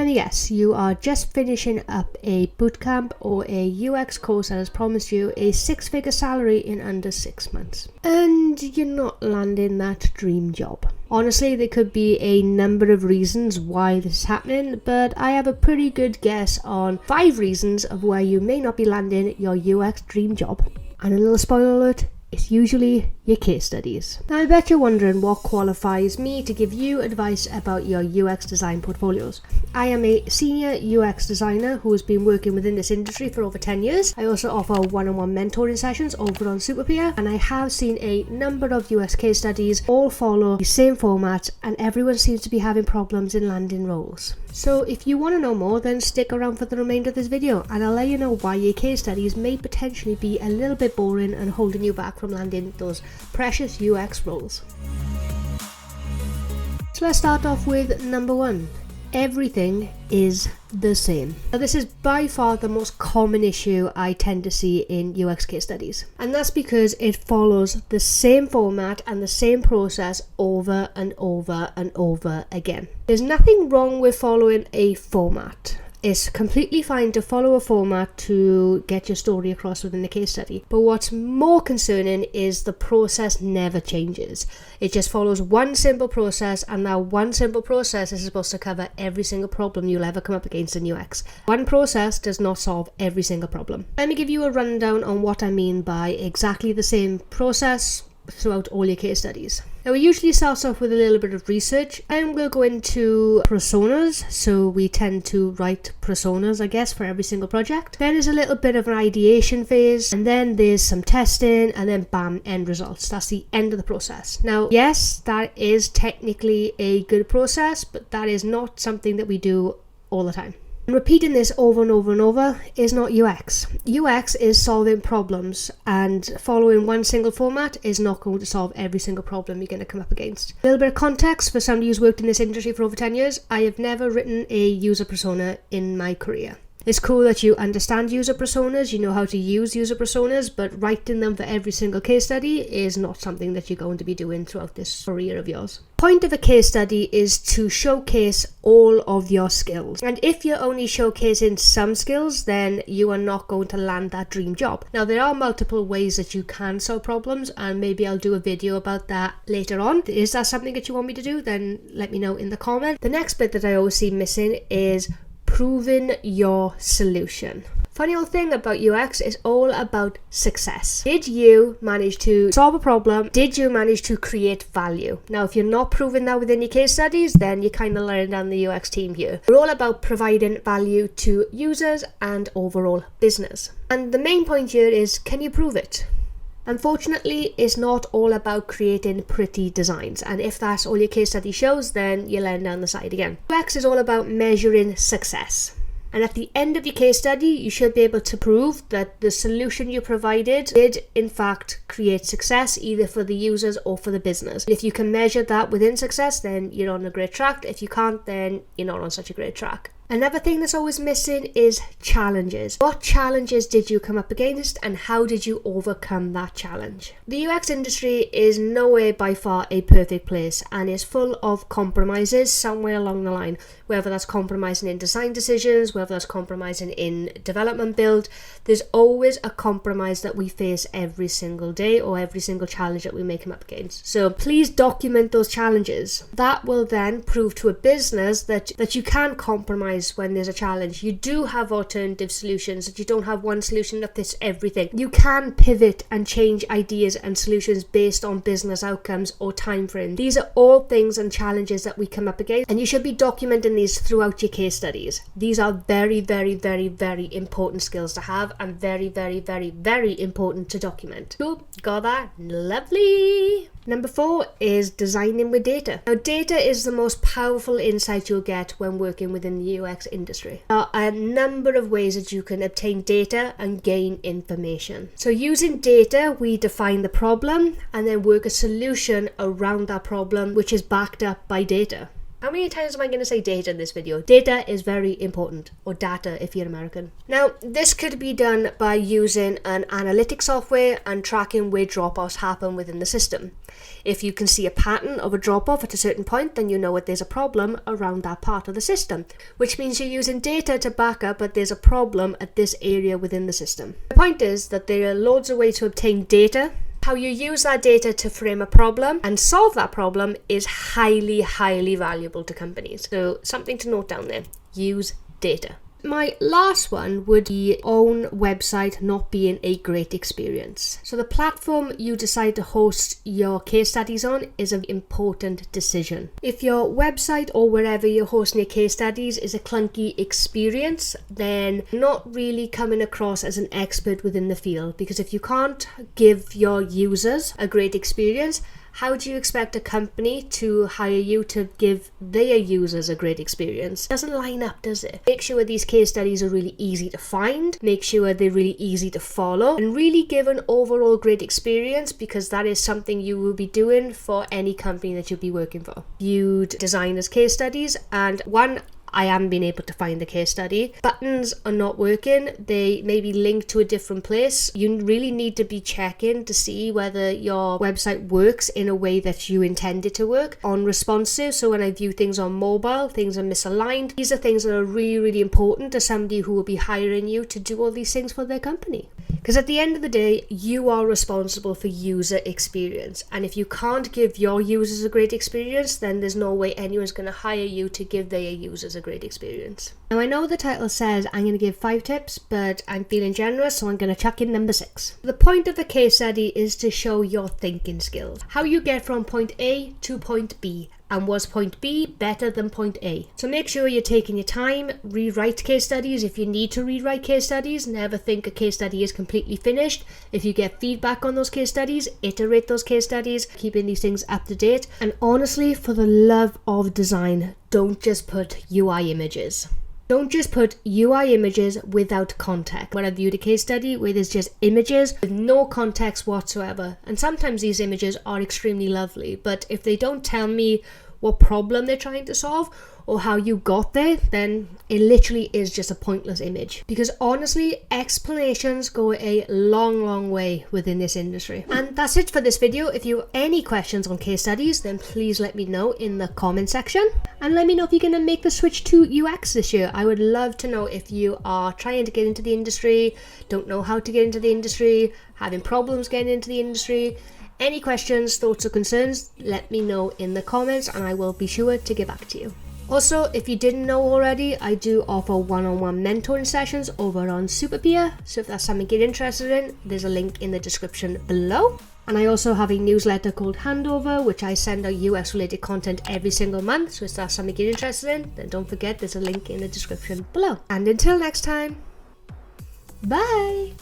Let me guess, you are just finishing up a bootcamp or a UX course that has promised you a 6-figure salary in under 6 months. And you're not landing that dream job. Honestly, there could be a number of reasons why this is happening, but I have a pretty good guess on 5 reasons of why you may not be landing your UX dream job. And a little spoiler alert, it's usually your case studies. Now I bet you're wondering what qualifies me to give you advice about your UX design portfolios. I am a senior UX designer who has been working within this industry for over 10 years. I also offer one-on-one mentoring sessions over on Superpeer, and I have seen a number of UX case studies all follow the same format, and everyone seems to be having problems in landing roles. So if you want to know more, then stick around for the remainder of this video and I'll let you know why your case studies may potentially be a little bit boring and holding you back from landing those precious UX roles. So let's start off with number 1. Everything is the same. Now this is by far the most common issue I tend to see in UX case studies, and that's because it follows the same format and the same process over and over and over again. There's nothing wrong with following a format. It's completely fine to follow a format to get your story across within the case study. But what's more concerning is the process never changes. It just follows one simple process, and that one simple process is supposed to cover every single problem you'll ever come up against in UX. One process does not solve every single problem. Let me give you a rundown on what I mean by exactly the same process throughout all your case studies. Now we usually start off with a little bit of research, and we'll go into personas. So we tend to write personas, I guess, for every single project. Then there's a little bit of an ideation phase, and then there's some testing, and then bam, end results. That's the end of the process. Now, yes, that is technically a good process, but that is not something that we do all the time. Repeating this over and over and over is not UX. UX is solving problems, and following one single format is not going to solve every single problem you're going to come up against. A little bit of context for somebody who's worked in this industry for over 10 years. I have never written a user persona in my career. It's cool that you understand user personas, you know how to use user personas, but writing them for every single case study is not something that you're going to be doing throughout this career of yours. Point of a case study is to showcase all of your skills. And if you're only showcasing some skills, then you are not going to land that dream job. Now, there are multiple ways that you can solve problems, and maybe I'll do a video about that later on. Is that something that you want me to do? Then let me know in the comment. The next bit that I always see missing is proving your solution. Funny old thing about UX is all about success. Did you manage to solve a problem? Did you manage to create value? Now, if you're not proving that within your case studies, then you're kind of letting down the UX team here. We're all about providing value to users and overall business. And the main point here is, can you prove it? Unfortunately, it's not all about creating pretty designs, and if that's all your case study shows, then you're letting down the side again. UX is all about measuring success. And at the end of your case study, you should be able to prove that the solution you provided did, in fact, create success either for the users or for the business. If you can measure that within success, then you're on a great track. If you can't, then you're not on such a great track. Another thing that's always missing is challenges. What challenges did you come up against, and how did you overcome that challenge? The UX industry is nowhere by far a perfect place, and is full of compromises somewhere along the line, whether that's compromising in design decisions, whether that's compromising in development build. There's always a compromise that we face every single day, or every single challenge that we may come up against. So please document those challenges. That will then prove to a business that you can compromise when there's a challenge. You do have alternative solutions, that you don't have one solution that fits everything. You can pivot and change ideas and solutions based on business outcomes or time frames. These are all things and challenges that we come up against, and you should be documenting these throughout your case studies. These are very, very, very, very important skills to have, and very, very, very, very important to document. Cool, got that? Lovely! Number 4 is designing with data. Now, data is the most powerful insight you'll get when working within the UX industry. There are a number of ways that you can obtain data and gain information. So using data, we define the problem and then work a solution around that problem, which is backed up by data. How many times am I going to say data in this video? Data is very important, or data if you're American. Now, this could be done by using an analytics software and tracking where drop-offs happen within the system. If you can see a pattern of a drop-off at a certain point, then you know that there's a problem around that part of the system, which means you're using data to back up that there's a problem at this area within the system. The point is that there are loads of ways to obtain data. How you use that data to frame a problem and solve that problem is highly, highly valuable to companies. So something to note down there, use data. My last one would be own website not being a great experience. So the platform you decide to host your case studies on is an important decision. If your website or wherever you're hosting your case studies is a clunky experience, then you're not really coming across as an expert within the field, because if you can't give your users a great experience, how do you expect a company to hire you to give their users a great experience? It doesn't line up, does it? Make sure these case studies are really easy to find, make sure they're really easy to follow, and really give an overall great experience, because that is something you will be doing for any company that you'll be working for. You'd design as case studies, and I haven't been able to find the case study. Buttons are not working. They may be linked to a different place. You really need to be checking to see whether your website works in a way that you intend it to work. On responsive, so when I view things on mobile, things are misaligned. These are things that are really, really important to somebody who will be hiring you to do all these things for their company. Because at the end of the day, you are responsible for user experience. And if you can't give your users a great experience, then there's no way anyone's going to hire you to give their users a great experience. Now, I know the title says I'm going to give 5 tips, but I'm feeling generous, so I'm going to chuck in number 6. The point of the case study is to show your thinking skills. How you get from point A to point B. And was point B better than point A? So make sure you're taking your time, rewrite case studies if you need to rewrite case studies. Never think a case study is completely finished. If you get feedback on those case studies, iterate those case studies, keeping these things up to date. And honestly, for the love of design, don't just put UI images. Don't just put UI images without context. When I viewed a case study where there's just images with no context whatsoever, and sometimes these images are extremely lovely, but if they don't tell me what problem they're trying to solve or how you got there, then it literally is just a pointless image. Because honestly, explanations go a long, long way within this industry. And that's it for this video. If you have any questions on case studies, then please let me know in the comment section. And let me know if you're going to make the switch to UX this year. I would love to know if you are trying to get into the industry, don't know how to get into the industry, having problems getting into the industry. Any questions, thoughts or concerns, let me know in the comments and I will be sure to get back to you. Also, if you didn't know already, I do offer one-on-one mentoring sessions over on Superpeer. So if that's something you're interested in, there's a link in the description below. And I also have a newsletter called Handover, which I send out US related content every single month. So if that's something you're interested in, then don't forget there's a link in the description below. And until next time, bye!